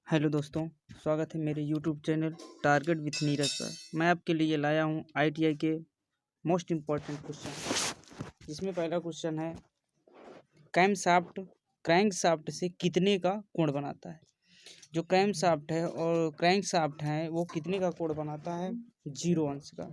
Hello दोस्तों, स्वागत है मेरे YouTube channel target with Neeraj पर। मैं आपके लिए लाया हूं आईटीआई के मोस्ट इम्पॉर्टेंट क्वेश्चन, जिसमें पहला क्वेश्चन है क्रैंकशाफ्ट से कितने का कोण बनाता है। जो क्रैंकशाफ्ट है और क्रैंकशाफ्ट है वो कितने का कोण बनाता है, 0 अंश का।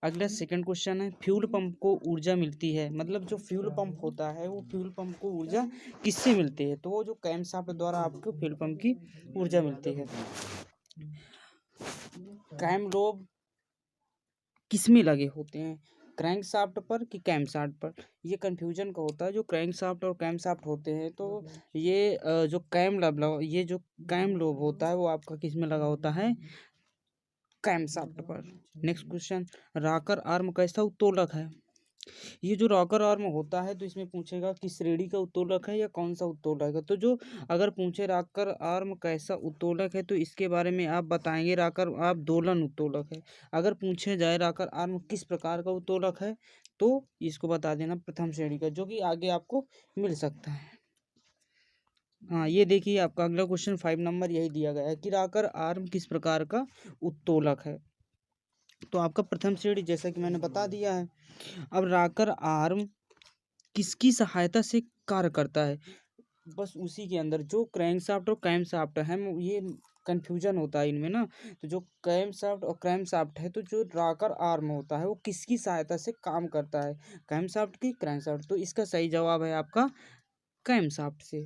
अगला सेकंड क्वेश्चन है फ्यूल पंप को ऊर्जा मिलती है, मतलब जो फ्यूल पंप होता है वो फ्यूल पंप को ऊर्जा किससे मिलती है, तो वो जो क्रैंकशाफ्ट द्वारा आपको फ्यूल पंप की ऊर्जा मिलती है। कैम लोब किसमें लगे होते हैं, क्रैंकशाफ्ट पर कि कैमशाफ्ट पर। ये कंफ्यूजन का होता है। जो क्रैंकशाफ्ट और कैमशाफ्ट होते हैं तो ये जो कैम लोब होता है वो आपका किस में लगा होता है, कैमशाफ्ट पर। नेक्स्ट क्वेश्चन, रॉकर आर्म कैसा उत्तोलक है। ये जो रॉकर आर्म होता है तो इसमें पूछेगा कि श्रेणी का उत्तोलक है या कौन सा उत्तोलक है। तो जो अगर पूछे रॉकर आर्म कैसा उत्तोलक है तो इसके बारे में आप बताएंगे रॉकर आप दोलन उत्तोलक है। अगर पूछे जाए रॉकर आर्म किस प्रकार का उत्तोलक है तो इसको बता देना प्रथम श्रेणी का, जो कि आगे आपको मिल सकता है। हाँ, ये देखिए आपका अगला क्वेश्चन 5 नंबर यही दिया गया है कि रॉकर आर्म किस प्रकार का उत्तोलक है। तो आपका प्रथम श्रेणी जैसा कि मैंने बता दिया है। अब रॉकर आर्म किसकी सहायता से कार्य करता है, बस उसी के अंदर जो क्रैंकशाफ्ट और कैमशाफ्ट है, ये कंफ्यूजन होता है इनमें ना। तो जो कैमशाफ्ट और क्रैंकशाफ्ट है तो जो रॉकर आर्म होता है वो किसकी सहायता से काम करता है, कैमशाफ्ट की क्रैंकशाफ्ट। तो इसका सही जवाब है आपका कैमशाफ्ट से।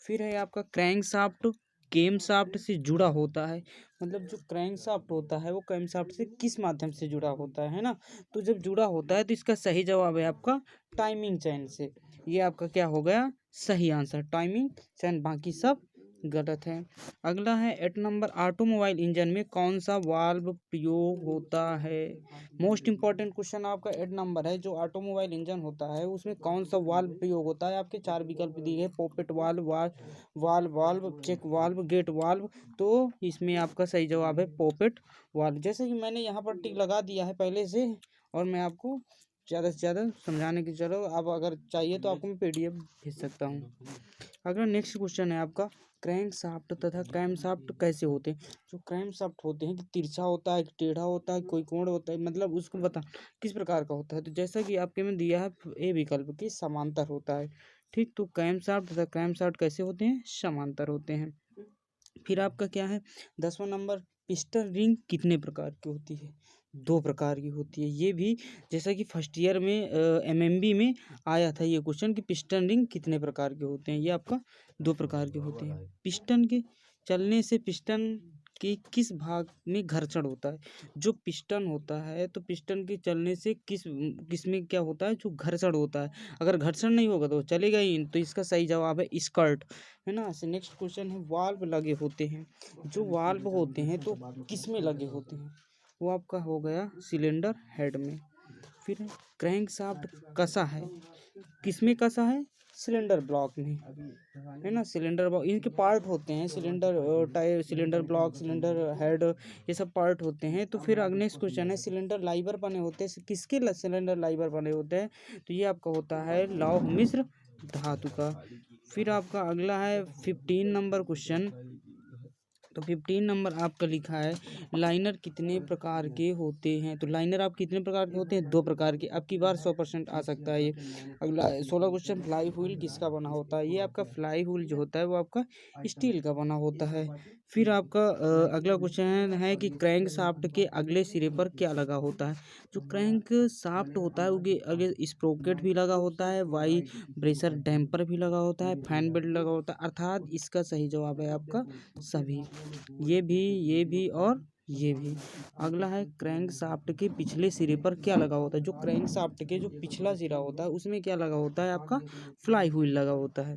फिर है आपका क्रैंकशाफ्ट कैमशाफ्ट से जुड़ा होता है, मतलब जो क्रैंकशाफ्ट होता है वो कैमशाफ्ट से किस माध्यम से जुड़ा होता है ना। तो जब जुड़ा होता है तो इसका सही जवाब है आपका टाइमिंग चेन से। ये आपका क्या हो गया, सही आंसर टाइमिंग चेन, बाकी सब गलत है। अगला है 8 नंबर, ऑटोमोबाइल इंजन में कौन सा वाल्व प्रयोग होता है। मोस्ट इंपॉर्टेंट क्वेश्चन आपका 8 नंबर है। जो ऑटोमोबाइल इंजन होता है उसमें कौन सा वाल्व प्रयोग होता है। आपके 4 विकल्प दिए हैं, poppet valve, valve valve, check valve, gate valve. तो इसमें आपका सही जवाब है पॉपेट वाल्व। जैसे कि मैंने यहाँ पर टिक लगा दिया है पहले से, और मैं आपको ज़्यादा से ज़्यादा समझाने की, चलो अब अगर चाहिए तो आपको मैं पीडीएफ भेज सकता हूँ। अगला नेक्स्ट क्वेश्चन है आपका क्रैंक शाफ्ट तथा कैम शाफ्ट कैसे होते हैं। जो क्रैंक शाफ्ट होते हैं कि तिरछा होता है, कि टेढ़ा होता है, कोई कोण होता है, मतलब उसको बता किस प्रकार का होता है। तो जैसा कि आपके में दिया है ए विकल्प की समांतर होता है। ठीक, तो कैम शाफ्ट तथा कैम शाफ्ट कैसे होते हैं, समांतर होते हैं। फिर आपका क्या है 10वां नंबर, पिस्टन रिंग कितने प्रकार की होती है, 2 प्रकार की होती है। ये भी जैसा कि फर्स्ट ईयर में एमएमबी में आया था ये क्वेश्चन कि पिस्टन रिंग कितने प्रकार के होते हैं। ये आपका 2 प्रकार के होते हैं। पिस्टन के चलने से पिस्टन के किस भाग में घर्षण होता है। जो पिस्टन होता है तो पिस्टन के चलने से किस में क्या होता है, जो घर्षण होता है। अगर घर्षण नहीं होगा तो चलेगा ही, तो इसका सही जवाब है स्कर्ट, है ना। नेक्स्ट क्वेश्चन है वाल्व लगे होते हैं। जो वाल्व होते हैं तो किस में लगे होते हैं, वो आपका हो गया सिलेंडर हेड में। फिर क्रैंक शाफ्ट कसा है, किस में कसा है, सिलेंडर ब्लॉक में, है ना। सिलेंडर ब्लॉक इनके पार्ट होते हैं, cylinder tyre, cylinder block, cylinder head, ये सब पार्ट होते हैं। तो फिर नेक्स्ट क्वेश्चन है सिलेंडर लाइवर बने होते हैं, किसके सिलेंडर लाइवर बने होते हैं, तो ये आपका होता है लौह मिश्र धातु का। फिर आपका अगला है 15 नंबर क्वेश्चन। तो 15 नंबर आपका लिखा है लाइनर कितने प्रकार के होते हैं। तो लाइनर आप कितने प्रकार के होते हैं, 2 प्रकार के। आपकी बार 100% आ सकता है ये। अगला 16 क्वेश्चन, फ्लाई व्हील किसका बना होता है। ये आपका फ्लाई व्हील जो होता है वो आपका स्टील का बना होता है। फिर आपका अगला क्वेश्चन है कि क्रैंक शाफ्ट के अगले सिरे पर क्या लगा होता है। जो क्रैंक शाफ्ट होता है उसके आगे स्प्रोकेट भी लगा होता है, वाई ब्रेशर डैम्पर भी लगा होता है, फैन बेल्ट लगा होता है। अर्थात इसका सही जवाब है आपका सभी, ये भी और ये भी। अगला है क्रैंक शाफ्ट के पिछले सिरे पर क्या लगा होता है। जो क्रैंक शाफ्ट के जो पिछला सिरा होता है उसमें क्या लगा होता है, आपका फ्लाई व्हील लगा होता है।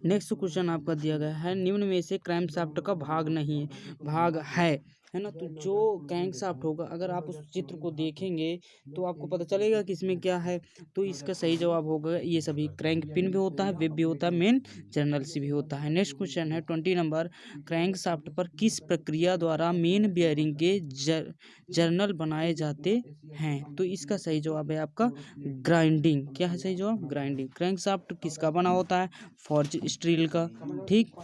नेक्स्ट क्वेश्चन आपका दिया गया है निम्न में से क्रैंक शाफ्ट का भाग नहीं है, भाग है ना। तो जो क्रैंक शाफ्ट होगा अगर आप उस चित्र को देखेंगे तो आपको पता चलेगा कि इसमें क्या है। तो इसका सही जवाब होगा ये सभी, क्रैंक पिन भी होता है, वेब भी होता है, मेन जर्नल सी भी होता है। नेक्स्ट क्वेश्चन है 20 नंबर, क्रैंक शाफ्ट पर किस प्रक्रिया द्वारा मेन बियरिंग के जर्नल बनाए जाते हैं। तो इसका सही जवाब है आपका ग्राइंडिंग। क्या है सही जवाब, ग्राइंडिंग। क्रैंक शाफ्ट किसका बना होता है, फॉर्ज स्टील का। ठीक,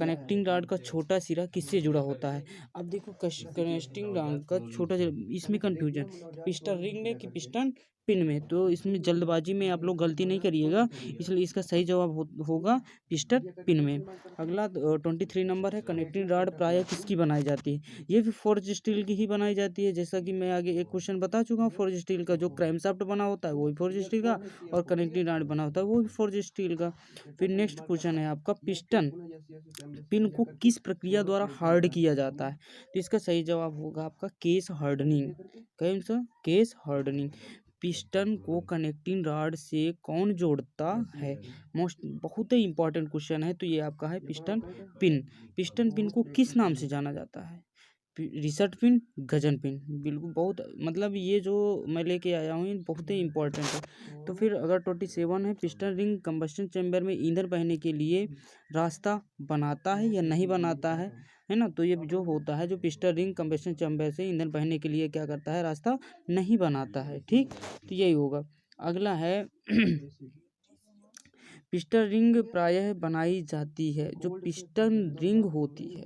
कनेक्टिंग रॉड का छोटा सिरा किससे जुड़ा होता है? अब देखो कनेक्टिंग रॉड का छोटा सिरा, इसमें कंफ्यूजन पिस्टन रिंग में कि पिस्टन पिन में, तो इसमें जल्दबाजी में आप लोग गलती नहीं करिएगा, इसलिए इसका सही जवाब होगा पिस्टन पिन में। अगला 23 नंबर है, कनेक्टिंग रॉड प्रायः किसकी बनाई जाती है? ये भी फोर्ज स्टील की ही बनाई जाती है, जैसा कि मैं आगे एक क्वेश्चन बता चुका हूँ फोर्ज स्टील का। जो क्रैंकशाफ्ट बना होता है वो भी फोर्ज स्टील का, और कनेक्टिंग रॉड बना होता है वो भी फोर्ज स्टील का। फिर नेक्स्ट क्वेश्चन है आपका, पिस्टन पिन को किस प्रक्रिया द्वारा हार्ड किया जाता है? तो इसका सही जवाब होगा आपका केस हार्डनिंग। कौन सा? Case hardening. पिस्टन को कनेक्टिंग रॉड से कौन जोड़ता है? बहुत ही इंपॉर्टेंट क्वेश्चन है, तो ये आपका है पिस्टन पिन। पिस्टन पिन को किस नाम से जाना जाता है? Resort pin, Gajan pin. बिल्कुल, बहुत मतलब ये जो मैं लेके आया हूँ ये बहुत ही इंपॉर्टेंट है। तो फिर अगर 27 है, पिस्टन रिंग कंबस्शन चैम्बर में ईंधन बहने के लिए रास्ता बनाता है या नहीं बनाता है ना? तो ये जो होता है, जो पिस्टन रिंग कंबस्शन चैम्बर से ईंधन बहने के लिए क्या करता है? रास्ता नहीं बनाता है। ठीक, तो यही होगा। अगला है पिस्टन रिंग प्रायः बनाई जाती है, जो पिस्टन रिंग होती है,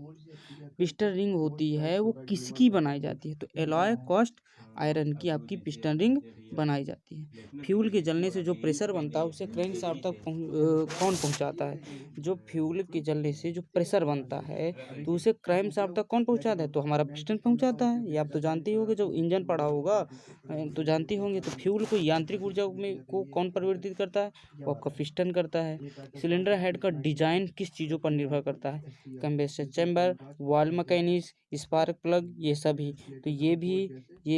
पिस्टन रिंग होती है वो किसकी बनाई जाती है? तो एलॉय कास्ट आयरन की आपकी पिस्टन रिंग बनाई जाती है। फ्यूल के जलने से जो प्रेशर बनता है उसे क्रैंक शाफ्ट तक कौन पहुंचाता है? जो फ्यूल के जलने से जो प्रेशर बनता है तो उसे क्रैंक शाफ्ट तक कौन पहुंचाता है? तो हमारा पिस्टन पहुंचाता है। ये आप तो जानते ही होंगे, जब इंजन पड़ा होगा तो जानते होंगे। तो फ्यूल को यांत्रिक ऊर्जा में को कौन परिवर्तित करता है? वो आपका पिस्टन करता है। सिलेंडर हेड का डिजाइन किस चीज़ों पर निर्भर करता है? कंबेशन chamber, wall mechanism, spark plug, ये सभी। तो ये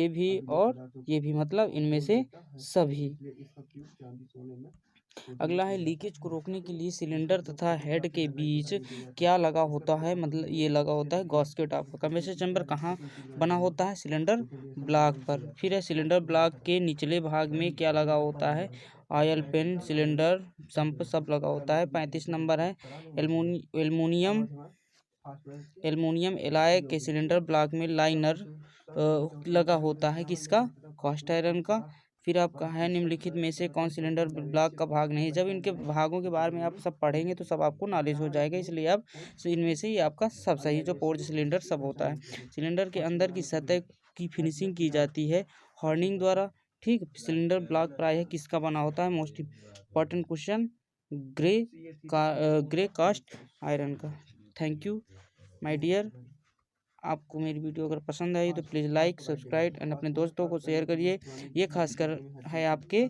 भी और ये भी, मतलब इनमें से सभी। अगला है, लीकेज को रोकने के लिए सिलेंडर तथा हेड के बीच क्या लगा होता है? मतलब ये लगा होता है गॉस्केट आपका। कंबेशन चैम्बर कहाँ बना होता है? सिलेंडर ब्लॉक पर। फिर है, सिलेंडर ब्लॉक के निचले भाग में क्या लगा होता है? ऑयल पेन, सिलेंडर संप सब लगा होता है। 35 नंबर है, एल्युमिनियम एल्युमिनियम एलॉय के सिलेंडर ब्लॉक में लाइनर लगा होता है किसका? कास्ट आयरन का। फिर आपका है, निम्नलिखित में से कौन सिलेंडर ब्लॉक का भाग नहीं? जब इनके भागों के बारे में आप सब पढ़ेंगे तो सब आपको नॉलेज हो जाएगा, इसलिए आप इनमें से ही आपका सब सही, जो फोर्ज सिलेंडर सब होता है। सिलेंडर के अंदर की सतह की फिनिशिंग की जाती है हॉर्निंग द्वारा। ठीक, सिलेंडर ब्लॉक प्रायः किसका बना होता है? Most important question, grey cast iron का। Thank you my dear. आपको मेरी वीडियो अगर पसंद आई तो प्लीज़ लाइक, सब्सक्राइब एंड अपने दोस्तों को शेयर करिए। ये खासकर है आपके